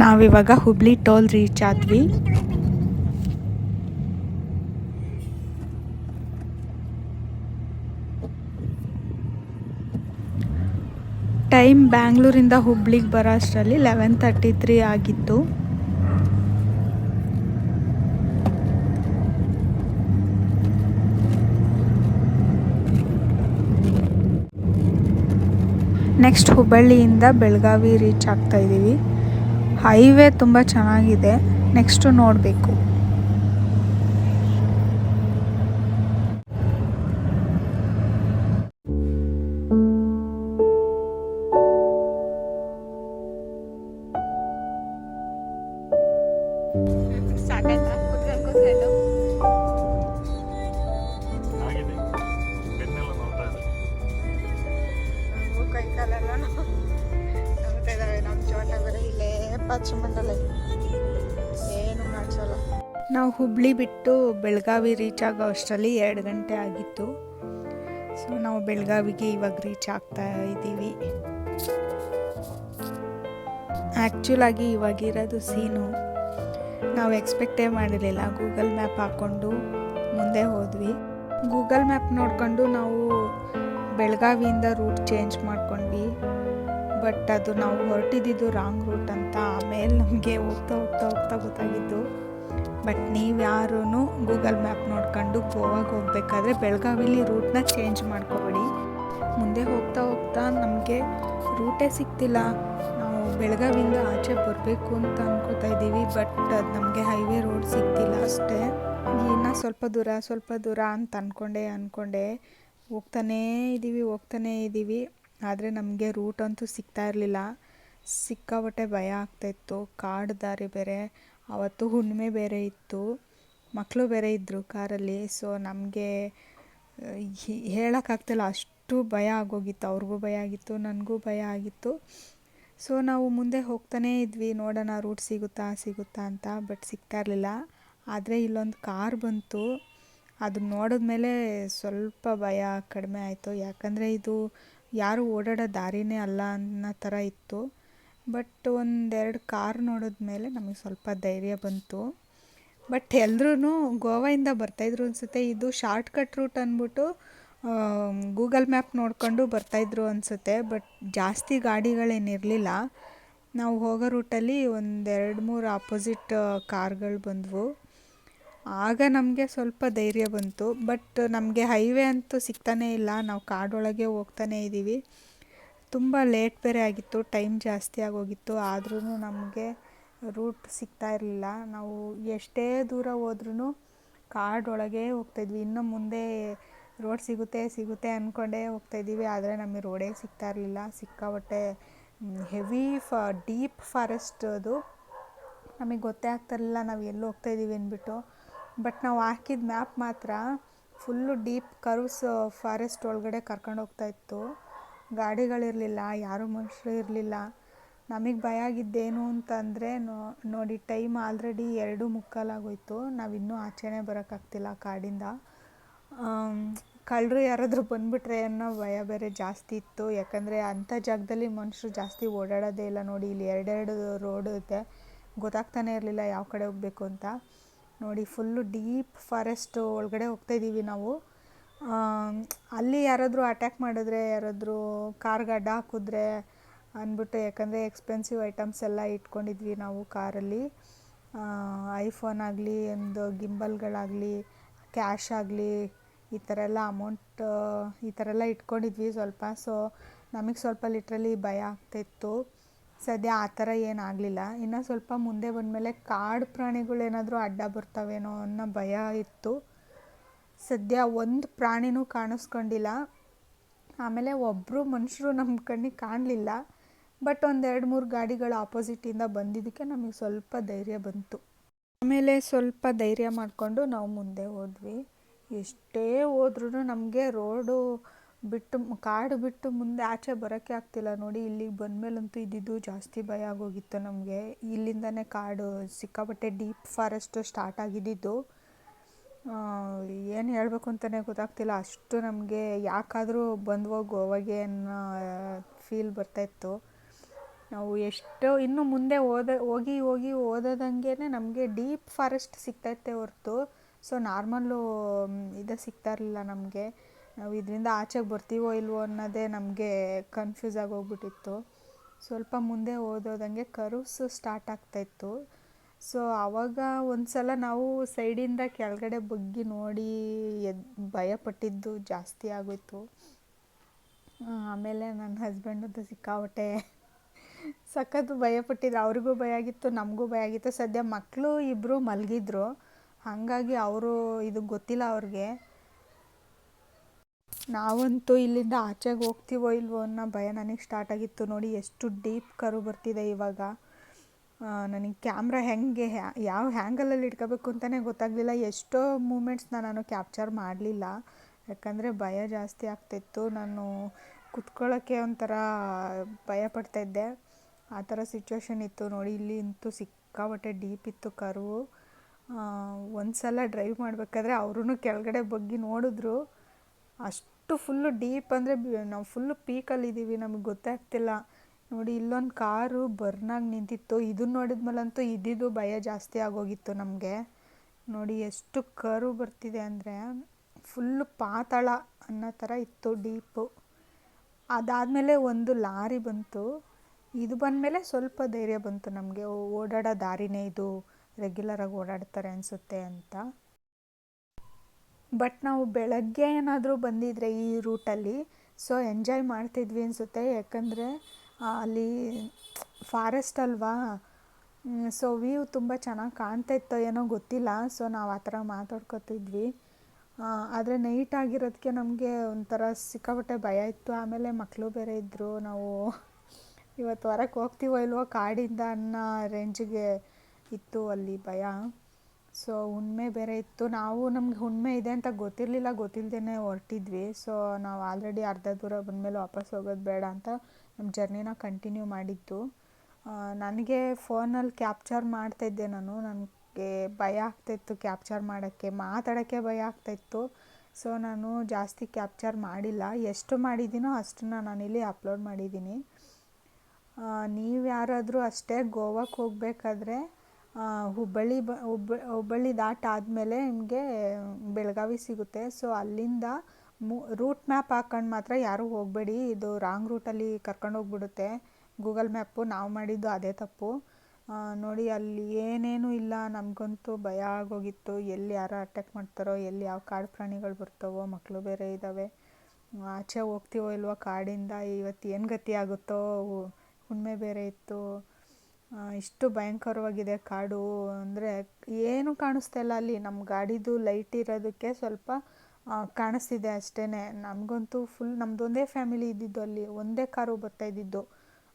ನಾವಿವಾಗ Hubli toll reach ಆದ್ವಿ. Time ಬ್ಯಾಂಗ್ಳೂರಿಂದ ಹುಬ್ಳಿಗೆ ಬರೋ ಅಷ್ಟರಲ್ಲಿ 11:33 ಆಗಿತ್ತು. ನೆಕ್ಸ್ಟ್ ಹುಬ್ಬಳ್ಳಿಯಿಂದ ಬೆಳಗಾವಿ ರೀಚ್ ಆಗ್ತಾ ಇದ್ದೀವಿ. ಹೈವೇ ತುಂಬ ಚೆನ್ನಾಗಿದೆ, ನೆಕ್ಸ್ಟು ನೋಡಬೇಕು. ನಾವು ಹುಬ್ಳಿ ಬಿಟ್ಟು ಬೆಳಗಾವಿ ರೀಚ್ ಆಗೋ ಅಷ್ಟರಲ್ಲಿ 2 ಗಂಟೆ ಆಗಿತ್ತು. ಸೊ ನಾವು ಬೆಳಗಾವಿಗೆ ಇವಾಗ ರೀಚ್ ಆಗ್ತಾ ಇದ್ದೀವಿ. ಆ್ಯಕ್ಚುಲಾಗಿ ಇವಾಗಿರೋದು ಸೀನು ನಾವು ಎಕ್ಸ್ಪೆಕ್ಟೇ ಮಾಡಿರಲಿಲ್ಲ. ಗೂಗಲ್ ಮ್ಯಾಪ್ ಹಾಕ್ಕೊಂಡು ಮುಂದೆ ಹೋದ್ವಿ. ಗೂಗಲ್ ಮ್ಯಾಪ್ ನೋಡ್ಕೊಂಡು ನಾವು ಬೆಳಗಾವಿಯಿಂದ ರೂಟ್ ಚೇಂಜ್ ಮಾಡ್ಕೊಂಡ್ವಿ. ಬಟ್ ಅದು ನಾವು ಹೊರಟಿದ್ದು ರಾಂಗ್ ರೂಟ್ ಅಂತ ಆಮೇಲೆ ನಮಗೆ ಹೋಗ್ತಾ ಹೋಗ್ತಾ ಹೋಗ್ತಾ ಗೊತ್ತಾಗಿದ್ದು. ಬಟ್ ನೀವು ಯಾರೂ ಗೂಗಲ್ ಮ್ಯಾಪ್ ನೋಡ್ಕೊಂಡು ಗೋವಾಗೆ ಹೋಗ್ಬೇಕಾದ್ರೆ ಬೆಳಗಾವಿಲಿ ರೂಟ್ನ ಚೇಂಜ್ ಮಾಡ್ಕೊಬೇಡಿ. ಮುಂದೆ ಹೋಗ್ತಾ ಹೋಗ್ತಾ ನಮಗೆ ರೂಟೇ ಸಿಗ್ತಿಲ್ಲ. ನಾವು ಬೆಳಗಾವಿಯಿಂದ ಆಚೆ ಬರಬೇಕು ಅಂತ ಅನ್ಕೋತಾ ಇದ್ದೀವಿ. ಬಟ್ ಅದು ನಮಗೆ ಹೈವೇ ರೋಡ್ ಸಿಗ್ತಿಲ್ಲ ಅಷ್ಟೇ. ಇನ್ನು ಸ್ವಲ್ಪ ದೂರ ಅಂತ ಅಂದ್ಕೊಂಡೆ ಹೋಗ್ತಾನೇ ಇದ್ದೀವಿ. ಆದರೆ ನಮಗೆ ರೂಟ್ ಅಂತೂ ಸಿಗ್ತಾ ಇರಲಿಲ್ಲ. ಸಿಕ್ಕಾಪಟ್ಟೆ ಭಯ ಆಗ್ತಾಯಿತ್ತು. ಕಾಡು ದಾರಿ ಬೇರೆ, ಅವತ್ತು ಹುಣ್ಣಿಮೆ ಬೇರೆ ಇತ್ತು, ಮಕ್ಕಳು ಬೇರೆ ಇದ್ದರು ಕಾರಲ್ಲಿ. ಸೊ ನಮಗೆ ಹೇಳೋಕ್ಕಾಗ್ತಿಲ್ಲ, ಅಷ್ಟು ಭಯ ಆಗೋಗಿತ್ತು. ಅವ್ರಿಗೂ ಭಯ ಆಗಿತ್ತು, ನನಗೂ ಭಯ ಆಗಿತ್ತು. ಸೊ ನಾವು ಮುಂದೆ ಹೋಗ್ತಾನೇ ಇದ್ವಿ, ನೋಡೋಣ ರೂಟ್ ಸಿಗುತ್ತಾ ಅಂತ. ಬಟ್ ಸಿಗ್ತಾ ಇರಲಿಲ್ಲ. ಆದರೆ ಇಲ್ಲೊಂದು ಕಾರ್ ಬಂತು. ಅದನ್ನ ನೋಡಿದ್ಮೇಲೆ ಸ್ವಲ್ಪ ಭಯ ಕಡಿಮೆ ಆಯಿತು. ಯಾಕಂದರೆ ಇದು ಯಾರು ಓಡಾಡೋ ದಾರಿನೇ ಅಲ್ಲ ಅನ್ನೋ ಥರ ಇತ್ತು. ಬಟ್ 1-2 ಕಾರ್ ನೋಡಿದ್ಮೇಲೆ ನಮಗೆ ಸ್ವಲ್ಪ ಧೈರ್ಯ ಬಂತು. ಬಟ್ ಎಲ್ಲರೂ ಗೋವಾಯಿಂದ ಬರ್ತಾಯಿದ್ರು ಅನಿಸುತ್ತೆ. ಇದು ಶಾರ್ಟ್ ಕಟ್ ರೂಟ್ ಅಂದ್ಬಿಟ್ಟು ಗೂಗಲ್ ಮ್ಯಾಪ್ ನೋಡಿಕೊಂಡು ಬರ್ತಾಯಿದ್ರು ಅನಿಸುತ್ತೆ. ಬಟ್ ಜಾಸ್ತಿ ಗಾಡಿಗಳೇನಿರಲಿಲ್ಲ. ನಾವು ಹೋಗೋ ರೂಟಲ್ಲಿ 1-2-3 ಆಪೋಸಿಟ್ ಕಾರ್ಗಳು ಬಂದವು. ಆಗ ನಮಗೆ ಸ್ವಲ್ಪ ಧೈರ್ಯ ಬಂತು. ಬಟ್ ನಮಗೆ ಹೈವೇ ಅಂತೂ ಸಿಗ್ತಾನೇ ಇಲ್ಲ. ನಾವು ಕಾಡೊಳಗೆ ಹೋಗ್ತಾನೇ ಇದ್ದೀವಿ. ತುಂಬ ಲೇಟ್ ಬೇರೆ ಆಗಿತ್ತು, ಟೈಮ್ ಜಾಸ್ತಿ ಆಗೋಗಿತ್ತು. ಆದ್ರೂ ನಮಗೆ ರೂಟ್ ಸಿಗ್ತಾ ಇರಲಿಲ್ಲ. ನಾವು ಎಷ್ಟೇ ದೂರ ಹೋದ್ರೂ ಕಾಡೊಳಗೆ ಹೋಗ್ತಾಯಿದ್ವಿ. ಇನ್ನು ಮುಂದೆ ರೋಡ್ ಸಿಗುತ್ತೆ ಅಂದ್ಕೊಂಡೇ ಹೋಗ್ತಾಯಿದ್ದೀವಿ. ಆದರೆ ನಮಗೆ ರೋಡೇ ಸಿಗ್ತಾ ಇರಲಿಲ್ಲ. ಸಿಕ್ಕಾಪಟ್ಟೆ ಹೆವಿ ಡೀಪ್ ಫಾರೆಸ್ಟ್ ಅದು. ನಮಗೆ ಗೊತ್ತೇ ಆಗ್ತಾಯಿರಲಿಲ್ಲ ನಾವು ಎಲ್ಲಿ ಹೋಗ್ತಾಯಿದ್ದೀವಿ ಅಂದ್ಬಿಟ್ಟು. ಬಟ್ ನಾವು ಹಾಕಿದ ಮ್ಯಾಪ್ ಮಾತ್ರ ಫುಲ್ಲು ಡೀಪ್ ಕರ್ವ್ಸ್ ಫಾರೆಸ್ಟ್ ಒಳಗಡೆ ಕರ್ಕೊಂಡು ಹೋಗ್ತಾಯಿತ್ತು. ಗಾಡಿಗಳಿರಲಿಲ್ಲ, ಯಾರೂ ಮನುಷ್ಯರು ಇರಲಿಲ್ಲ. ನಮಗೆ ಭಯ ಆಗಿದ್ದೇನು ಅಂತಂದರೆ ನೋಡಿ, ಟೈಮ್ ಆಲ್ರೆಡಿ 2:45 ಆಗೋಯ್ತು. ನಾವಿನ್ನೂ ಆಚೆನೇ ಬರೋಕ್ಕಾಗ್ತಿಲ್ಲ ಕಾಡಿಂದ. ಕಳ್ಳರು ಯಾರಾದರೂ ಬಂದುಬಿಟ್ರೆ ಅನ್ನೋ ಭಯ ಬೇರೆ ಜಾಸ್ತಿ ಇತ್ತು. ಯಾಕಂದರೆ ಅಂಥ ಜಾಗದಲ್ಲಿ ಮನುಷ್ಯರು ಜಾಸ್ತಿ ಓಡಾಡೋದೇ ಇಲ್ಲ. ನೋಡಿ, ಇಲ್ಲಿ 2 ರೋಡ್ ಇದೆ, ಗೊತ್ತಾಗ್ತಾನೆ ಇರಲಿಲ್ಲ ಯಾವ ಕಡೆ ಹೋಗಬೇಕು ಅಂತ. ನೋಡಿ, ಫುಲ್ಲು ಡೀಪ್ ಫಾರೆಸ್ಟ್ ಒಳಗಡೆ ಹೋಗ್ತಾಯಿದ್ದೀವಿ ನಾವು. ಅಲ್ಲಿ ಯಾರಾದರೂ ಅಟ್ಯಾಕ್ ಮಾಡಿದ್ರೆ, ಯಾರಾದರೂ ಕಾರ್ಗೆ ಅಡ್ಡ ಹಾಕಿದ್ರೆ ಅಂದ್ಬಿಟ್ಟು, ಯಾಕಂದರೆ ಎಕ್ಸ್ಪೆನ್ಸಿವ್ ಐಟಮ್ಸ್ ಎಲ್ಲ ಇಟ್ಕೊಂಡಿದ್ವಿ ನಾವು ಕಾರಲ್ಲಿ. ಐಫೋನ್ ಆಗಲಿ, ಒಂದು ಗಿಂಬಲ್ಗಳಾಗಲಿ, ಕ್ಯಾಶ್ ಆಗಲಿ, ಈ ಥರ ಎಲ್ಲ ಅಮೌಂಟ್ ಈ ಥರ ಎಲ್ಲ ಇಟ್ಕೊಂಡಿದ್ವಿ ಸ್ವಲ್ಪ. ಸೊ ನಮಗೆ ಸ್ವಲ್ಪ ಲಿಟ್ರಲಿ ಭಯ ಆಗ್ತಾಯಿತ್ತು. ಸದ್ಯ ಆ ಥರ ಏನಾಗಲಿಲ್ಲ. ಇನ್ನು ಸ್ವಲ್ಪ ಮುಂದೆ ಬಂದಮೇಲೆ ಕಾಡು ಪ್ರಾಣಿಗಳೇನಾದರೂ ಅಡ್ಡ ಬರ್ತಾವೇನೋ ಅನ್ನೋ ಭಯ ಇತ್ತು. ಸದ್ಯ ಒಂದು ಪ್ರಾಣಿನೂ ಕಾಣಿಸ್ಕೊಂಡಿಲ್ಲ. ಆಮೇಲೆ ಒಬ್ಬರು ಮನುಷ್ಯರು ನಮ್ಮ ಕಣ್ಣಿಗೆ ಕಾಣಲಿಲ್ಲ. ಬಟ್ 1-2-3 ಗಾಡಿಗಳು ಆಪೋಸಿಟಿಂದ ಬಂದಿದ್ದಕ್ಕೆ ನಮಗೆ ಸ್ವಲ್ಪ ಧೈರ್ಯ ಬಂತು. ಆಮೇಲೆ ಸ್ವಲ್ಪ ಧೈರ್ಯ ಮಾಡಿಕೊಂಡು ನಾವು ಮುಂದೆ ಹೋದ್ವಿ. ಎಷ್ಟೇ ಹೋದ್ರೂ ನಮಗೆ ರೋಡು ಬಿಟ್ಟು, ಕಾಡು ಬಿಟ್ಟು ಮುಂದೆ ಆಚೆ ಬರೋಕ್ಕೆ ಆಗ್ತಿಲ್ಲ. ನೋಡಿ, ಇಲ್ಲಿಗೆ ಬಂದಮೇಲಂತೂ ಇದ್ದಿದ್ದು ಜಾಸ್ತಿ ಭಯ ಆಗೋಗಿತ್ತು ನಮಗೆ. ಇಲ್ಲಿಂದನೇ ಕಾಡು ಸಿಕ್ಕಾಪಟ್ಟೆ ಡೀಪ್ ಫಾರೆಸ್ಟು ಸ್ಟಾರ್ಟ್ ಆಗಿದ್ದಿದ್ದು. ಏನು ಹೇಳಬೇಕು ಅಂತಲೇ ಗೊತ್ತಾಗ್ತಿಲ್ಲ. ಅಷ್ಟು ನಮಗೆ ಯಾಕಾದರೂ ಬಂದ್ವೋ ಗೋವಾಗೆ ಅನ್ನೋ ಫೀಲ್ ಬರ್ತಾಯಿತ್ತು. ನಾವು ಎಷ್ಟು ಇನ್ನು ಮುಂದೆ ಹೋಗಿ ಹೋಗಿ ಓದೋದಂಗೆ ನಮಗೆ ಡೀಪ್ ಫಾರೆಸ್ಟ್ ಸಿಗ್ತೈತೆ ಹೊರತು ಸೊ ನಾರ್ಮಲ್ಲು ಇದು ಸಿಗ್ತಾ ಇರಲಿಲ್ಲ ನಮಗೆ. ನಾವು ಇದರಿಂದ ಆಚೆಗೆ ಬರ್ತೀವೋ ಇಲ್ವೋ ಅನ್ನೋದೇ ನಮಗೆ ಕನ್ಫ್ಯೂಸ್ ಆಗೋಗ್ಬಿಟ್ಟಿತ್ತು. ಸ್ವಲ್ಪ ಮುಂದೆ ಓದೋದಂಗೆ ಕರುವ್ಸ್ ಸ್ಟಾರ್ಟ್ ಆಗ್ತಾಯಿತ್ತು. ಸೊ ಆವಾಗ ಒಂದು ಸಲ ನಾವು ಸೈಡಿಂದ ಕೆಳಗಡೆ ಬಗ್ಗಿ ನೋಡಿ ಭಯಪಟ್ಟಿದ್ದು ಜಾಸ್ತಿ ಆಗೋಯ್ತು. ಆಮೇಲೆ ನನ್ನ ಹಸ್ಬೆಂಡಂತೂ ಸಿಕ್ಕಾಪಟ್ಟೆ ಸಖತ್ತು ಭಯಪಟ್ಟಿದ್ರು. ಅವ್ರಿಗೂ ಭಯ ಆಗಿತ್ತು, ನಮಗೂ ಭಯ ಆಗಿತ್ತು. ಸದ್ಯ ಮಕ್ಕಳು ಇಬ್ಬರು ಮಲಗಿದ್ರು, ಹಾಗಾಗಿ ಅವರು ಇದು ಗೊತ್ತಿಲ್ಲ ಅವ್ರಿಗೆ. ನಾವಂತೂ ಇಲ್ಲಿಂದ ಆಚೆಗೆ ಹೋಗ್ತೀವೋ ಇಲ್ವೋ ಅನ್ನೋ ಭಯ ನನಗೆ ಸ್ಟಾರ್ಟ್ ಆಗಿತ್ತು. ನೋಡಿ ಎಷ್ಟು ಡೀಪ್ ಕರು ಬರ್ತಿದೆ ಇವಾಗ. ನನಗೆ ಕ್ಯಾಮ್ರಾ ಹೆಂಗೆ ಯಾವ ಹ್ಯಾಂಗಲಲ್ಲಿ ಇಟ್ಕೋಬೇಕು ಅಂತಲೇ ಗೊತ್ತಾಗಲಿಲ್ಲ. ಎಷ್ಟೋ ಮೂಮೆಂಟ್ಸ್ನ ನಾನು ಕ್ಯಾಪ್ಚರ್ ಮಾಡಲಿಲ್ಲ, ಯಾಕಂದರೆ ಭಯ ಜಾಸ್ತಿ ಆಗ್ತಾಯಿತ್ತು. ನಾನು ಕುತ್ಕೊಳ್ಳೋಕ್ಕೆ ಒಂಥರ ಭಯಪಡ್ತಾಯಿದ್ದೆ, ಆ ಥರ ಸಿಚುವೇಶನ್ ಇತ್ತು. ನೋಡಿ ಇಲ್ಲಿ ಅಂತೂ ಸಿಕ್ಕಾಪಟ್ಟೆ ಡೀಪ್ ಇತ್ತು ಕರು. ಒಂದು ಸಲ ಡ್ರೈವ್ ಮಾಡಬೇಕಾದ್ರೆ ಅವ್ರೂ ಕೆಳಗಡೆ ಬಗ್ಗಿ ನೋಡಿದ್ರು. ಅಷ್ಟು ಫುಲ್ಲು ಡೀಪ್ ಅಂದರೆ ನಾವು ಫುಲ್ಲು ಪೀಕಲ್ಲಿದ್ದೀವಿ, ನಮಗೆ ಗೊತ್ತೇ ಆಗ್ತಿಲ್ಲ. ನೋಡಿ ಇಲ್ಲೊಂದು ಕಾರು ಬರ್ನಾಗಿ ನಿಂತಿತ್ತು. ಇದನ್ನು ನೋಡಿದ್ಮೇಲಂತೂ ಇದ್ದಿದ್ದು ಭಯ ಜಾಸ್ತಿ ಆಗೋಗಿತ್ತು ನಮಗೆ. ನೋಡಿ ಎಷ್ಟು ಕರು ಬರ್ತಿದೆ ಅಂದರೆ ಫುಲ್ಲು ಪಾತಾಳ ಅನ್ನೋ ಥರ ಇತ್ತು ಡೀಪು. ಅದಾದಮೇಲೆ ಒಂದು ಲಾರಿ ಬಂತು. ಇದು ಬಂದಮೇಲೆ ಸ್ವಲ್ಪ ಧೈರ್ಯ ಬಂತು ನಮಗೆ, ಓಡಾಡೋ ದಾರಿನೇ ಇದು, ರೆಗ್ಯುಲರಾಗಿ ಓಡಾಡ್ತಾರೆ ಅನಿಸುತ್ತೆ ಅಂತ. ಬಟ್ ನಾವು ಬೆಳಗ್ಗೆ ಏನಾದರೂ ಬಂದಿದ್ರೆ ಈ ರೂಟಲ್ಲಿ ಸೊ ಎಂಜಾಯ್ ಮಾಡ್ತಿದ್ವಿ ಅನಿಸುತ್ತೆ. ಯಾಕಂದರೆ ಅಲ್ಲಿ ಫಾರೆಸ್ಟ್ ಅಲ್ವಾ, ಸೊ ವ್ಯೂ ತುಂಬ ಚೆನ್ನಾಗಿ ಕಾಣ್ತಾಯಿತ್ತೋ ಏನೋ ಗೊತ್ತಿಲ್ಲ. ಸೊ ನಾವು ಆ ಥರ ಮಾತಾಡ್ಕೊತಿದ್ವಿ. ಆದರೆ ನೈಟ್ ಆಗಿರೋದಕ್ಕೆ ನಮಗೆ ಒಂಥರ ಸಿಕ್ಕಾಪಟ್ಟೆ ಭಯ ಇತ್ತು. ಆಮೇಲೆ ಮಕ್ಕಳು ಬೇರೆ ಇದ್ದರು. ನಾವು ಇವತ್ತು ಹೊರಗೆ ಹೋಗ್ತೀವೋ ಇಲ್ವೋ ಕಾಡಿಂದ ಅನ್ನೋ ರೇಂಜಿಗೆ ಇತ್ತು ಅಲ್ಲಿ ಭಯ. ಸೊ ಹುಣ್ಣಿಮೆ ಬೇರೆ ಇತ್ತು. ನಮ್ಗೆ ಹುಣ್ಣಿಮೆ ಇದೆ ಅಂತ ಗೊತ್ತಿಲ್ಲದೇ ಹೊರಟಿದ್ವಿ. ಸೊ ನಾವು ಆಲ್ರೆಡಿ ಅರ್ಧ ದೂರ ಬಂದಮೇಲೆ ವಾಪಸ್ ಹೋಗೋದು ಬೇಡ ಅಂತ ನಮ್ಮ ಜರ್ನಿನ ಕಂಟಿನ್ಯೂ ಮಾಡಿದ್ದು. ನನಗೆ ಫೋನಲ್ಲಿ ಕ್ಯಾಪ್ಚರ್ ಮಾಡ್ತಾಯಿದ್ದೆ ನಾನು. ನನಗೆ ಭಯ ಆಗ್ತಾಯಿತ್ತು ಕ್ಯಾಪ್ಚರ್ ಮಾಡೋಕ್ಕೆ, ಮಾತಾಡೋಕ್ಕೆ ಭಯ ಆಗ್ತಾಯಿತ್ತು. ಸೊ ನಾನು ಜಾಸ್ತಿ ಕ್ಯಾಪ್ಚರ್ ಮಾಡಿಲ್ಲ. ಎಷ್ಟು ಮಾಡಿದ್ದೀನೋ ಅಷ್ಟನ್ನು ನಾನಿಲ್ಲಿ ಅಪ್ಲೋಡ್ ಮಾಡಿದ್ದೀನಿ. ನೀವು ಯಾರಾದರೂ ಅಷ್ಟೇ ಗೋವಾಕ್ಕೆ ಹೋಗಬೇಕಾದ್ರೆ ಹುಬ್ಬಳ್ಳಿ ದಾಟಾದಮೇಲೆ ನಿಮಗೆ ಬೆಳಗಾವಿ ಸಿಗುತ್ತೆ. ಸೊ ಅಲ್ಲಿಂದ ರೂಟ್ ಮ್ಯಾಪ್ ಹಾಕೊಂಡು ಮಾತ್ರ ಯಾರೂ ಹೋಗಬೇಡಿ, ಇದು ರಾಂಗ್ ರೂಟಲ್ಲಿ ಕರ್ಕೊಂಡೋಗ್ಬಿಡುತ್ತೆ ಗೂಗಲ್ ಮ್ಯಾಪು. ನಾವು ಮಾಡಿದ್ದು ಅದೇ ತಪ್ಪು. ನೋಡಿ ಅಲ್ಲಿ ಏನೇನೂ ಇಲ್ಲ. ನಮಗಂತೂ ಭಯ ಆಗೋಗಿತ್ತು, ಎಲ್ಲಿ ಯಾರು ಅಟ್ಯಾಕ್ ಮಾಡ್ತಾರೋ, ಎಲ್ಲಿ ಯಾವ ಕಾಡು ಪ್ರಾಣಿಗಳು ಬರ್ತಾವೋ, ಮಕ್ಕಳು ಬೇರೆ ಇದ್ದಾವೆ. ಆಚೆ ಹೋಗ್ತೀವೋ ಇಲ್ವೋ ಕಾಡಿಂದ, ಇವತ್ತು ಏನು ಗತಿ ಆಗುತ್ತೋ. ಹುಣ್ಣಿಮೆ ಬೇರೆ ಇತ್ತು. ಇಷ್ಟು ಭಯಂಕರವಾಗಿದೆ ಕಾಡು ಅಂದರೆ ಏನೂ ಕಾಣಿಸ್ತಾ ಇಲ್ಲ ಅಲ್ಲಿ. ನಮ್ಮ ಗಾಡಿದು ಲೈಟ್ ಇರೋದಕ್ಕೆ ಸ್ವಲ್ಪ ಕಾಣಿಸ್ತಿದೆ ಅಷ್ಟೇ. ನಮಗಂತೂ ಫುಲ್ ನಮ್ಮದೊಂದೇ ಫ್ಯಾಮಿಲಿ ಇದ್ದಿದ್ದು ಅಲ್ಲಿ, ಒಂದೇ ಕಾರು ಬರ್ತಾಯಿದ್ದಿದ್ದು.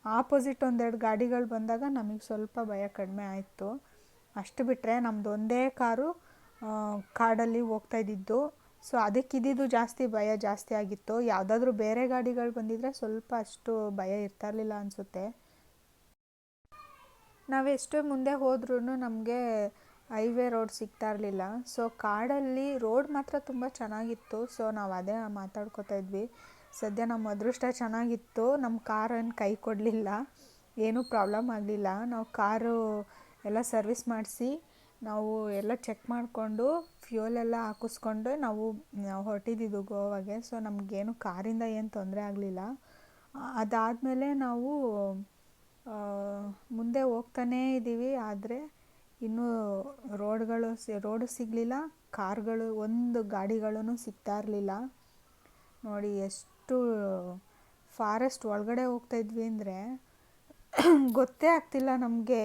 ಆಪೋಸಿಟ್ ಒಂದೆರಡು ಗಾಡಿಗಳು ಬಂದಾಗ ನಮಗೆ ಸ್ವಲ್ಪ ಭಯ ಕಡಿಮೆ ಆಯಿತು. ಅಷ್ಟು ಬಿಟ್ಟರೆ ನಮ್ಮದೊಂದೇ ಕಾರು ಕಾಡಲ್ಲಿ ಹೋಗ್ತಾಯಿದ್ದಿದ್ದು. ಸೊ ಅದಕ್ಕಿದ್ದಿದ್ದು ಜಾಸ್ತಿ ಭಯ ಜಾಸ್ತಿ ಆಗಿತ್ತು. ಯಾವುದಾದ್ರೂ ಬೇರೆ ಗಾಡಿಗಳು ಬಂದಿದ್ದರೆ ಸ್ವಲ್ಪ ಅಷ್ಟು ಭಯ ಇರ್ತಾ ಇರಲಿಲ್ಲ ಅನಿಸುತ್ತೆ. ನಾವೆಷ್ಟು ಮುಂದೆ ಹೋದ್ರೂ ನಮಗೆ ಹೈವೇ ರೋಡ್ ಸಿಗ್ತಾ ಇರಲಿಲ್ಲ. ಸೊ ಕಾಡಲ್ಲಿ ರೋಡ್ ಮಾತ್ರ ತುಂಬ ಚೆನ್ನಾಗಿತ್ತು. ಸೊ ನಾವು ಅದೇ ಮಾತಾಡ್ಕೋತಾ ಇದ್ವಿ. ಸದ್ಯ ನಮ್ಮ ಅದೃಷ್ಟ ಚೆನ್ನಾಗಿತ್ತು, ನಮ್ಮ ಕಾರ್ ಏನು ಕೈ ಕೊಡಲಿಲ್ಲ, ಏನೂ ಪ್ರಾಬ್ಲಮ್ ಆಗಲಿಲ್ಲ. ನಾವು ಕಾರು ಎಲ್ಲ ಸರ್ವಿಸ್ ಮಾಡಿಸಿ ನಾವು ಎಲ್ಲ ಚೆಕ್ ಮಾಡಿಕೊಂಡು ಫ್ಯೂಯಲೆಲ್ಲ ಹಾಕಿಸ್ಕೊಂಡು ನಾವು ಹೊರಟಿದ್ದು ಗೋವಾಗೆ. ಸೊ ನಮಗೇನು ಕಾರಿಂದ ಏನು ತೊಂದರೆ ಆಗಲಿಲ್ಲ. ಅದಾದಮೇಲೆ ನಾವು ಮುಂದೆ ಹೋಗ್ತಾನೇ ಇದ್ದೀವಿ. ಆದರೆ ಇನ್ನೂ ರೋಡು ಸಿಗಲಿಲ್ಲ, ಕಾರ್ಗಳು ಒಂದು ಗಾಡಿಗಳೂ ಸಿಗ್ತಾ ಇರಲಿಲ್ಲ. ನೋಡಿ ಎಷ್ಟು ಫಾರೆಸ್ಟ್ ಒಳಗಡೆ ಹೋಗ್ತಾಯಿದ್ವಿ ಅಂದರೆ ಗೊತ್ತೇ ಆಗ್ತಿಲ್ಲ ನಮಗೆ,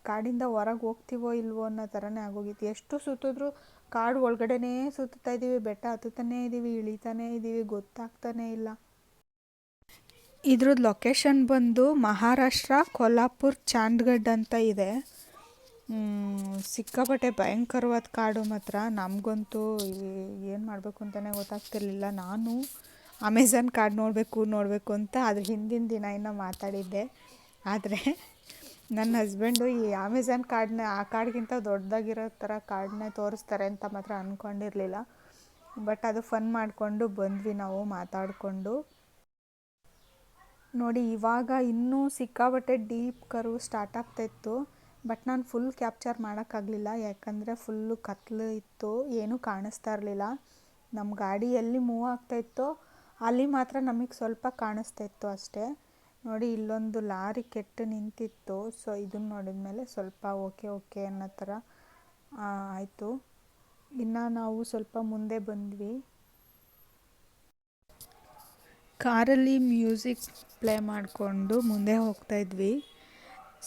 ಕಾಡಿಂದ ಹೊರಗೆ ಹೋಗ್ತೀವೋ ಇಲ್ವೋ ಅನ್ನೋ ಥರನೇ ಆಗೋಗಿತ್ತು. ಎಷ್ಟು ಸುತ್ತಿದ್ರು ಕಾಡು ಒಳಗಡೆನೇ ಸುತ್ತಾ ಇದ್ದೀವಿ, ಬೆಟ್ಟ ಹತ್ತುತ್ತಾನೇ ಇದ್ದೀವಿ, ಇಳಿತಾನೇ ಇದ್ದೀವಿ, ಗೊತ್ತಾಗ್ತಾನೇ ಇಲ್ಲ. ಇದ್ರದ್ದು ಲೊಕೇಶನ್ ಬಂದು ಮಹಾರಾಷ್ಟ್ರ ಕೊಲ್ಹಾಪುರ್ ಚಾಂದ್ಗಡ್ ಅಂತ ಇದೆ. ಸಿಕ್ಕಾಪಟ್ಟೆ ಭಯಂಕರವಾದ ಕಾಡು ಮಾತ್ರ. ನಮಗಂತೂ ಏನು ಮಾಡಬೇಕು ಅಂತಲೇ ಗೊತ್ತಾಗ್ತಿರ್ಲಿಲ್ಲ. ನಾನು ಅಮೆಝಾನ್ ಕಾಡು ನೋಡಬೇಕು ಅಂತ ಅದ್ರ ಹಿಂದಿನ ದಿನ ಇನ್ನೂ ಮಾತಾಡಿದ್ದೆ. ಆದರೆ ನನ್ನ ಹಸ್ಬೆಂಡು ಈ ಅಮೆಝಾನ್ ಕಾಡನ್ನ ಆ ಕಾಡಿಗಿಂತ ದೊಡ್ಡದಾಗಿರೋ ಥರ ಕಾಡನ್ನೇ ತೋರಿಸ್ತಾರೆ ಅಂತ ಮಾತ್ರ ಅಂದ್ಕೊಂಡಿರಲಿಲ್ಲ. ಬಟ್ ಅದು ಫನ್ ಮಾಡಿಕೊಂಡು ಬಂದ್ವಿ ನಾವು ಮಾತಾಡಿಕೊಂಡು. ನೋಡಿ ಇವಾಗ ಇನ್ನೂ ಸಿಕ್ಕಾಬಟ್ಟೆ ಡೀಪ್ ಕರ್ವ್ ಸ್ಟಾರ್ಟ್ ಆಗ್ತಾಯಿತ್ತು. ಬಟ್ ನಾನು ಫುಲ್ ಕ್ಯಾಪ್ಚರ್ ಮಾಡೋಕ್ಕಾಗಲಿಲ್ಲ, ಯಾಕಂದರೆ ಫುಲ್ಲು ಕತ್ಲು ಇತ್ತು, ಏನೂ ಕಾಣಿಸ್ತಾ ಇರಲಿಲ್ಲ. ನಮ್ಮ ಗಾಡಿ ಎಲ್ಲಿ ಮೂವ್ ಆಗ್ತಾಯಿತ್ತೋ ಅಲ್ಲಿ ಮಾತ್ರ ನಮಗೆ ಸ್ವಲ್ಪ ಕಾಣಿಸ್ತಾ ಇತ್ತು ಅಷ್ಟೇ. ನೋಡಿ ಇಲ್ಲೊಂದು ಲಾರಿ ಕೆಟ್ಟು ನಿಂತಿತ್ತು. ಸೊ ಇದನ್ನು ನೋಡಿದ ಮೇಲೆ ಸ್ವಲ್ಪ ಓಕೆ ಅನ್ನೋ ಥರ ಆಯಿತು. ಇನ್ನು ನಾವು ಸ್ವಲ್ಪ ಮುಂದೆ ಬಂದ್ವಿ. ಕಾರಲ್ಲಿ ಮ್ಯೂಸಿಕ್ ಪ್ಲೇ ಮಾಡಿಕೊಂಡು ಮುಂದೆ ಹೋಗ್ತಾಯಿದ್ವಿ.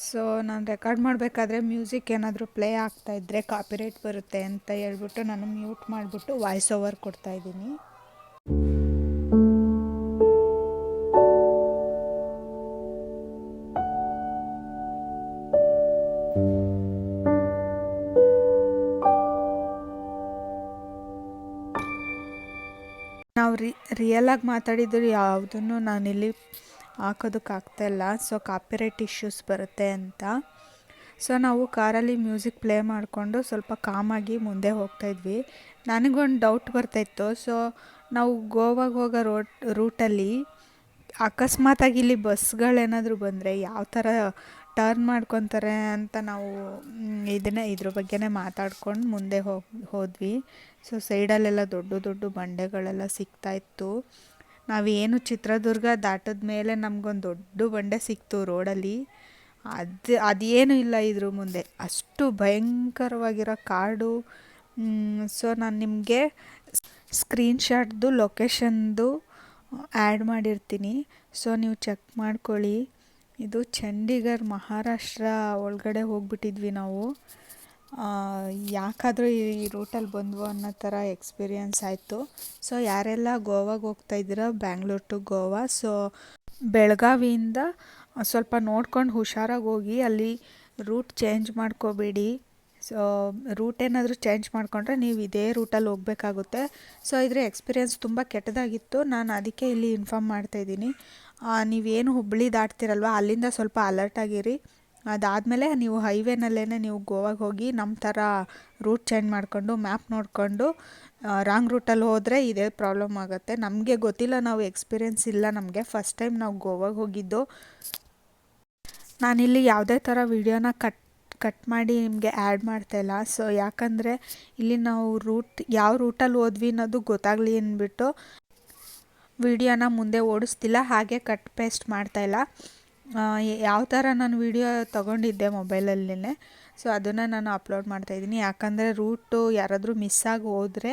ಸೊ ನಾನು ರೆಕಾರ್ಡ್ ಮಾಡಬೇಕಾದ್ರೆ ಮ್ಯೂಸಿಕ್ ಏನಾದರೂ ಪ್ಲೇ ಆಗ್ತಾಯಿದ್ರೆ ಕಾಪಿರೈಟ್ ಬರುತ್ತೆ ಅಂತ ಹೇಳ್ಬಿಟ್ಟು ನಾನು ಮ್ಯೂಟ್ ಮಾಡಿಬಿಟ್ಟು ವಾಯ್ಸ್ ಓವರ್ ಕೊಡ್ತಾಯಿದ್ದೀನಿ. ನಾವು ರಿಯಲಾಗಿ ಮಾತಾಡಿದ್ರು ಯಾವುದನ್ನು ನಾನಿಲ್ಲಿ ಹಾಕೋದಕ್ಕಾಗ್ತಾಯಿಲ್ಲ, ಸೊ ಕಾಪಿರೈಟ್ ಇಶ್ಯೂಸ್ ಬರುತ್ತೆ ಅಂತ. ಸೊ ನಾವು ಕಾರಲ್ಲಿ ಮ್ಯೂಸಿಕ್ ಪ್ಲೇ ಮಾಡಿಕೊಂಡು ಸ್ವಲ್ಪ ಕಾಮಾಗಿ ಮುಂದೆ ಹೋಗ್ತಾಯಿದ್ವಿ. ನನಗೊಂದು ಡೌಟ್ ಬರ್ತಾಯಿತ್ತು. ಸೊ ನಾವು ಗೋವಾಗೆ ಹೋಗೋ ರೂಟಲ್ಲಿ ಅಕಸ್ಮಾತಾಗಿ ಇಲ್ಲಿ ಬಸ್ಗಳೇನಾದರೂ ಬಂದರೆ ಯಾವ ಥರ ಟರ್ನ್ ಮಾಡ್ಕೊತಾರೆ ಅಂತ ನಾವು ಇದ್ರ ಬಗ್ಗೆನೇ ಮಾತಾಡ್ಕೊಂಡು ಮುಂದೆ ಹೋದ್ವಿ. ಸೊ ಸೈಡಲ್ಲೆಲ್ಲ ದೊಡ್ಡ ಬಂಡೆಗಳೆಲ್ಲ ಸಿಗ್ತಾಯಿತ್ತು. ನಾವೇನು ಚಿತ್ರದುರ್ಗ ದಾಟಿದ ಮೇಲೆ ನಮಗೊಂದು ದೊಡ್ಡ ಬಂಡೆ ಸಿಕ್ತು ರೋಡಲ್ಲಿ. ಅದೇನು ಇಲ್ಲ ಇದ್ರ ಮುಂದೆ, ಅಷ್ಟು ಭಯಂಕರವಾಗಿರೋ ಕಾಡು. ಸೊ ನಾನು ನಿಮಗೆ ಸ್ಕ್ರೀನ್ಶಾಟ್ದು ಲೊಕೇಶನ್ದು ಆ್ಯಡ್ ಮಾಡಿರ್ತೀನಿ, ಸೊ ನೀವು ಚೆಕ್ ಮಾಡ್ಕೊಳ್ಳಿ. ಇದು ಚಂಡೀಗಢ ಮಹಾರಾಷ್ಟ್ರ ಒಳಗಡೆ ಹೋಗ್ಬಿಟ್ಟಿದ್ವಿ ನಾವು. ಯಾಕಾದರೂ ಈ ರೂಟಲ್ಲಿ ಬಂದ್ವು ಅನ್ನೋ ಥರ ಎಕ್ಸ್ಪೀರಿಯನ್ಸ್ ಆಯಿತು. ಸೊ ಯಾರೆಲ್ಲ ಗೋವಾಗೆ ಹೋಗ್ತಾಯಿದ್ದೀರ, ಬ್ಯಾಂಗ್ಳೂರ್ ಟು ಗೋವಾ, ಸೊ ಬೆಳಗಾವಿಯಿಂದ ಸ್ವಲ್ಪ ನೋಡ್ಕೊಂಡು ಹುಷಾರಾಗಿ ಹೋಗಿ, ಅಲ್ಲಿ ರೂಟ್ ಚೇಂಜ್ ಮಾಡ್ಕೋಬೇಡಿ. ಸೊ ರೂಟ್ ಏನಾದರೂ ಚೇಂಜ್ ಮಾಡಿಕೊಂಡ್ರೆ ನೀವು ಇದೇ ರೂಟಲ್ಲಿ ಹೋಗಬೇಕಾಗುತ್ತೆ. ಸೊ ಇದ್ರ ಎಕ್ಸ್ಪೀರಿಯೆನ್ಸ್ ತುಂಬ ಕೆಟ್ಟದಾಗಿತ್ತು, ನಾನು ಅದಕ್ಕೆ ಇಲ್ಲಿ ಇನ್ಫಾರ್ಮ್ ಮಾಡ್ತಾಯಿದ್ದೀನಿ. ನೀವೇನು ಹುಬ್ಬಳ್ಳಿ ದಾಟ್ತಿರಲ್ವ ಅಲ್ಲಿಂದ ಸ್ವಲ್ಪ ಅಲರ್ಟಾಗಿರಿ. ಅದಾದಮೇಲೆ ನೀವು ಹೈವೇನಲ್ಲೇ ನೀವು ಗೋವಾಗೆ ಹೋಗಿ ನಮ್ಮ ಥರ ರೂಟ್ ಚೇಂಜ್ ಮಾಡಿಕೊಂಡು ಮ್ಯಾಪ್ ನೋಡಿಕೊಂಡು ರಾಂಗ್ ರೂಟಲ್ಲಿ ಹೋದರೆ ಇದೇ ಪ್ರಾಬ್ಲಮ್ ಆಗುತ್ತೆ. ನಮಗೆ ಗೊತ್ತಿಲ್ಲ, ನಾವು ಎಕ್ಸ್ಪೀರಿಯೆನ್ಸ್ ಇಲ್ಲ ನಮಗೆ, ಫಸ್ಟ್ ಟೈಮ್ ನಾವು ಗೋವಾಗೆ ಹೋಗಿದ್ದು. ನಾನಿಲ್ಲಿ ಯಾವುದೇ ಥರ ವೀಡಿಯೋನ ಕಟ್ ಮಾಡಿ ನಿಮಗೆ ಆ್ಯಡ್ ಮಾಡ್ತಾಯಿಲ್ಲ. ಸೊ ಯಾಕಂದರೆ ಇಲ್ಲಿ ನಾವು ಯಾವ ರೂಟಲ್ಲಿ ಹೋದ್ವಿ ಅನ್ನೋದು ಗೊತ್ತಾಗಲಿ ಅಂದ್ಬಿಟ್ಟು ವಿಡಿಯೋನ ಮುಂದೆ ಓಡಿಸ್ತಿಲ್ಲ, ಹಾಗೆ ಕಟ್ ಪೇಸ್ಟ್ ಮಾಡ್ತಾಯಿಲ್ಲ. ಯಾವ ಥರ ನಾನು ವಿಡಿಯೋ ತೊಗೊಂಡಿದ್ದೆ ಮೊಬೈಲಲ್ಲೇ, ಸೊ ಅದನ್ನು ನಾನು ಅಪ್ಲೋಡ್ ಮಾಡ್ತಾಯಿದ್ದೀನಿ. ಯಾಕಂದರೆ ರೂಟು ಯಾರಾದರೂ ಮಿಸ್ ಆಗಿ ಹೋದರೆ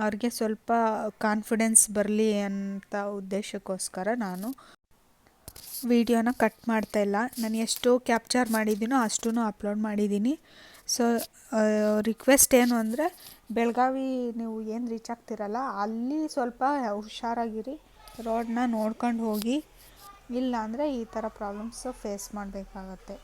ಅವ್ರಿಗೆ ಸ್ವಲ್ಪ ಕಾನ್ಫಿಡೆನ್ಸ್ ಬರಲಿ ಅಂತ ಉದ್ದೇಶಕ್ಕೋಸ್ಕರ ನಾನು ವಿಡಿಯೋನ ಕಟ್ ಮಾಡ್ತಾಯಿಲ್ಲ. ನಾನು ಎಷ್ಟು ಕ್ಯಾಪ್ಚರ್ ಮಾಡಿದ್ದೀನೋ ಅಷ್ಟೂ ಅಪ್ಲೋಡ್ ಮಾಡಿದ್ದೀನಿ. ಸೊ ರಿಕ್ವೆಸ್ಟ್ ಏನು ಅಂದರೆ, ಬೆಳಗಾವಿ ನೀವು ಏನು ರೀಚ್ ಆಗ್ತಿರಲ್ಲ ಅಲ್ಲಿ ಸ್ವಲ್ಪ ಹುಷಾರಾಗಿರಿ, ರೋಡನ್ನ ನೋಡ್ಕೊಂಡು ಹೋಗಿ, ಇಲ್ಲ ಅಂದರೆ ಈ ಥರ ಪ್ರಾಬ್ಲಮ್ಸು ಫೇಸ್ ಮಾಡಬೇಕಾಗತ್ತೆ.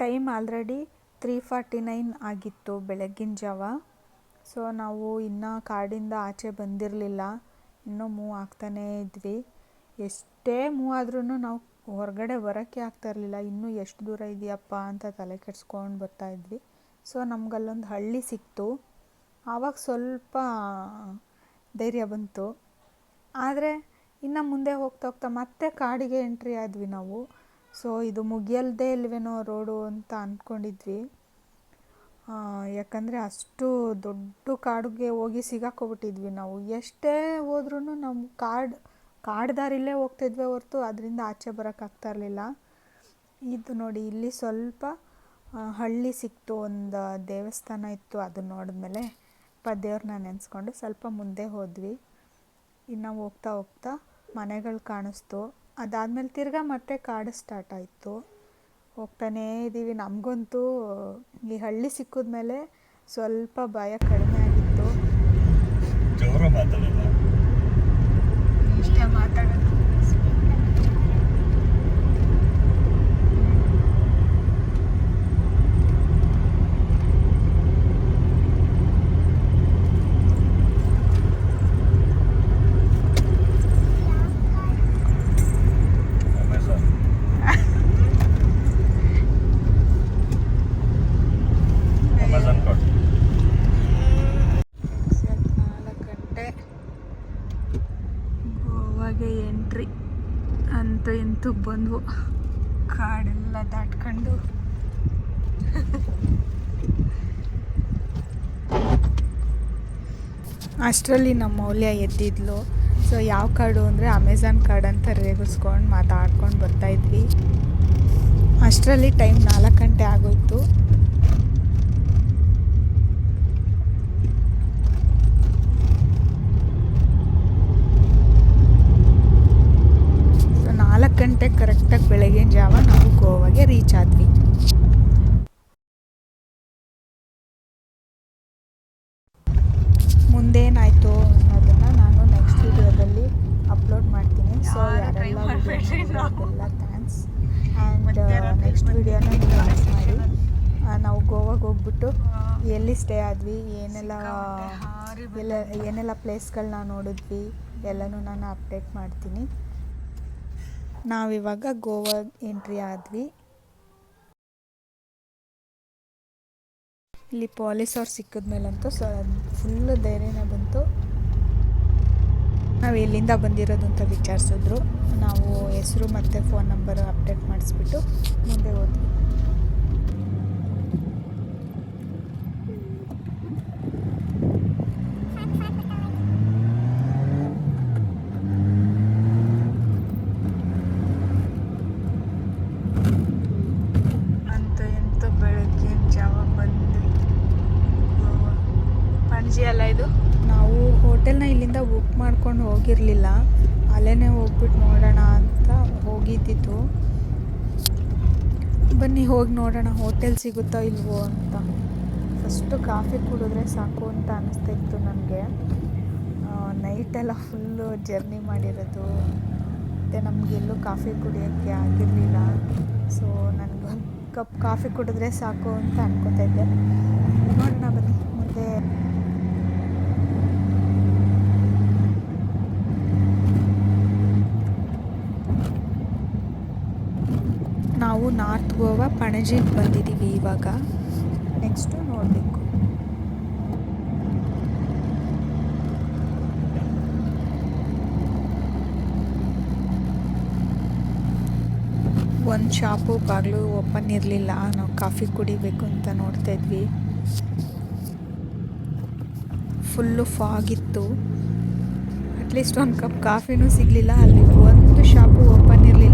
ಟೈಮ್ ಆಲ್ರೆಡಿ 3:49 ಆಗಿತ್ತು ಬೆಳಗ್ಗಿನ ಜಾವ. ಸೊ ನಾವು ಇನ್ನೂ ಕಾಡಿಂದ ಆಚೆ ಬಂದಿರಲಿಲ್ಲ, ಇನ್ನೂ ಮೂವ್ ಆಗ್ತಾನೇ ಇದ್ವಿ. ಎಷ್ಟೇ ಮೂವ್ ಆದ್ರೂ ನಾವು ಹೊರಗಡೆ ಬರೋಕ್ಕೆ ಆಗ್ತಾಯಿರಲಿಲ್ಲ. ಇನ್ನೂ ಎಷ್ಟು ದೂರ ಇದೆಯಪ್ಪ ಅಂತ ತಲೆ ಕೆಡ್ಸ್ಕೊಂಡು ಬರ್ತಾಯಿದ್ವಿ. ಸೊ ನಮಗಲ್ಲೊಂದು ಹಳ್ಳಿ ಸಿಕ್ತು, ಆವಾಗ ಸ್ವಲ್ಪ ಧೈರ್ಯ ಬಂತು. ಆದರೆ ಇನ್ನು ಮುಂದೆ ಹೋಗ್ತಾ ಮತ್ತೆ ಕಾಡಿಗೆ ಎಂಟ್ರಿ ಆದ್ವಿ ನಾವು. ಸೊ ಇದು ಮುಗಿಯಲ್ದೇ ಇಲ್ವೇನೋ ರೋಡು ಅಂತ ಅಂದ್ಕೊಂಡಿದ್ವಿ. ಯಾಕಂದರೆ ಅಷ್ಟು ದೊಡ್ಡ ಕಾಡಿಗೆ ಹೋಗಿ ಸಿಗಾಕೊಬಿಟ್ಟಿದ್ವಿ ನಾವು. ಎಷ್ಟೇ ಹೋದ್ರೂ ನಮ್ಮ ಕಾಡು ದಾರಿಲೇ ಹೋಗ್ತಿದ್ವಿ ಹೊರತು ಅದರಿಂದ ಆಚೆ ಬರೋಕ್ಕಾಗ್ತಾ ಇರಲಿಲ್ಲ. ಇದು ನೋಡಿ, ಇಲ್ಲಿ ಸ್ವಲ್ಪ ಹಳ್ಳಿ ಸಿಕ್ತು, ಒಂದು ದೇವಸ್ಥಾನ ಇತ್ತು. ಅದನ್ನ ನೋಡಿದ್ಮೇಲೆ ದೇವ್ರನ್ನ ನೆನೆಸ್ಕೊಂಡು ಸ್ವಲ್ಪ ಮುಂದೆ ಹೋದ್ವಿ. ಇನ್ನು ಹೋಗ್ತಾ ಮನೆಗಳು ಕಾಣಿಸ್ತು. ಅದಾದಮೇಲೆ ತಿರ್ಗಾ ಮತ್ತೆ ಕಾಡು ಸ್ಟಾರ್ಟ್ ಆಯಿತು. ಹೋಗ್ತಾನೇ ಇದ್ದೀವಿ. ನಮಗಂತೂ ಈ ಹಳ್ಳಿ ಸಿಕ್ಕಿದ್ಮೇಲೆ ಸ್ವಲ್ಪ ಭಯ ಕಡಿಮೆ ಆಗಿತ್ತು. ಇಷ್ಟೇ ಮಾತಾಡೋದು. ಅಂತೂ ಬಂದ್ವು ಕಾಡೆಲ್ಲ ದಾಟ್ಕೊಂಡು. ಅಷ್ಟರಲ್ಲಿ ನಮ್ಮ ಮೌಲ್ಯ ಎದ್ದಿದ್ಲು. ಸೊ ಯಾವ ಕಾಡು ಅಂದರೆ ಅಮೆಝಾನ್ ಕಾರ್ಡ್ ಅಂತ ರೇಗಿಸ್ಕೊಂಡು ಮಾತಾಡ್ಕೊಂಡು ಬರ್ತಾಯಿದ್ವಿ. ಅಷ್ಟರಲ್ಲಿ ಟೈಮ್ 4 ಗಂಟೆ ಆಗೋಯ್ತು. ಸೊ 4 ಗಂಟೆ ಕರೆಕ್ಟಾಗಿ ಬೆಳಗಿನ ಜಾವ ನಾವು ಗೋವಾಗೆ ರೀಚ್ ಆದ್ವಿ. ಮುಂದೇನಾಯಿತು ಅನ್ನೋದನ್ನು ನಾನು ನೆಕ್ಸ್ಟ್ ವಿಡಿಯೋದಲ್ಲಿ ಅಪ್ಲೋಡ್ ಮಾಡ್ತೀನಿ. ಸೊ ಯಾರೆಲ್ಲ ವಿಡಿಯೋಲ್ಲ ಥ್ಯಾಂಕ್ಸ್. ಆ್ಯಂಡ್ ನೆಕ್ಸ್ಟ್ ವಿಡಿಯೋನ ನೀವು ವಾಚ್ ಮಾಡಿ. ನಾವು ಗೋವಾಗೆ ಹೋಗ್ಬಿಟ್ಟು ಎಲ್ಲಿ ಸ್ಟೇ ಆದ್ವಿ, ಏನೆಲ್ಲ ಪ್ಲೇಸ್ಗಳನ್ನ ನೋಡಿದ್ವಿ ಎಲ್ಲನೂ ನಾನು ಅಪ್ಡೇಟ್ ಮಾಡ್ತೀನಿ. ನಾವಿವಾಗ ಗೋವಾ ಎಂಟ್ರಿ ಆದ್ವಿ. ಇಲ್ಲಿ ಪೊಲೀಸವ್ರು ಸಿಕ್ಕಿದ್ಮೇಲಂತೂ ಫುಲ್ಲು ಧೈರ್ಯನೇ ಬಂತು. ನಾವು ಎಲ್ಲಿಂದ ಬಂದಿರೋದು ಅಂತ ವಿಚಾರಿಸಿದ್ರು. ನಾವು ಹೆಸರು ಮತ್ತು ಫೋನ್ ನಂಬರ್ ಅಪ್ಡೇಟ್ ಮಾಡಿಸ್ಬಿಟ್ಟು ಮುಂದೆ ಹೋದ್ವಿ. ಅಲ್ಲ ಇದು ನಾವು ಹೋಟೆಲ್ನ ಇಲ್ಲಿಂದ ಬುಕ್ ಮಾಡ್ಕೊಂಡು ಹೋಗಿರಲಿಲ್ಲ, ಅಲ್ಲೇ ಹೋಗ್ಬಿಟ್ಟು ನೋಡೋಣ ಅಂತ ಹೋಗಿದ್ದಿತ್ತು. ಬನ್ನಿ ಹೋಗಿ ನೋಡೋಣ ಹೋಟೆಲ್ ಸಿಗುತ್ತೋ ಇಲ್ವೋ ಅಂತ. ಫಸ್ಟು ಕಾಫಿ ಕುಡಿದ್ರೆ ಸಾಕು ಅಂತ ಅನ್ನಿಸ್ತಾ ಇತ್ತು ನನಗೆ. ನೈಟೆಲ್ಲ ಫುಲ್ಲು ಜರ್ನಿ ಮಾಡಿರೋದು ಮತ್ತು ನಮಗೆಲ್ಲೂ ಕಾಫಿ ಕುಡಿಯೋಕ್ಕೆ ಆಗಿರಲಿಲ್ಲ. ಸೊ ನನಗೊಂದು ಕಪ್ ಕಾಫಿ ಕುಡಿದ್ರೆ ಸಾಕು ಅಂತ ಅನ್ಕೋತಾ ಇದ್ದೆ. ನೋಡೋಣ ಬನ್ನಿ ಮುಂದೆ. ನಾವು ನಾರ್ತ್ ಗೋವಾ ಪಣಜಿಗೆ ಬಂದಿದ್ದೀವಿ ಇವಾಗ. ನೆಕ್ಸ್ಟು ನೋಡಬೇಕು. ಒಂದು ಶಾಪು ಬಾಗಿಲು ಓಪನ್ ಇರಲಿಲ್ಲ. ನಾವು ಕಾಫಿ ಕುಡಿಬೇಕು ಅಂತ ನೋಡ್ತಾ ಇದ್ವಿ. ಫುಲ್ಲು ಫಾಗಿತ್ತು. ಅಟ್ಲೀಸ್ಟ್ ಒಂದು ಕಪ್ ಕಾಫಿನೂ ಸಿಗಲಿಲ್ಲ. ಅಲ್ಲಿ ಒಂದು ಶಾಪು ಓಪನ್ ಇರಲಿಲ್ಲ.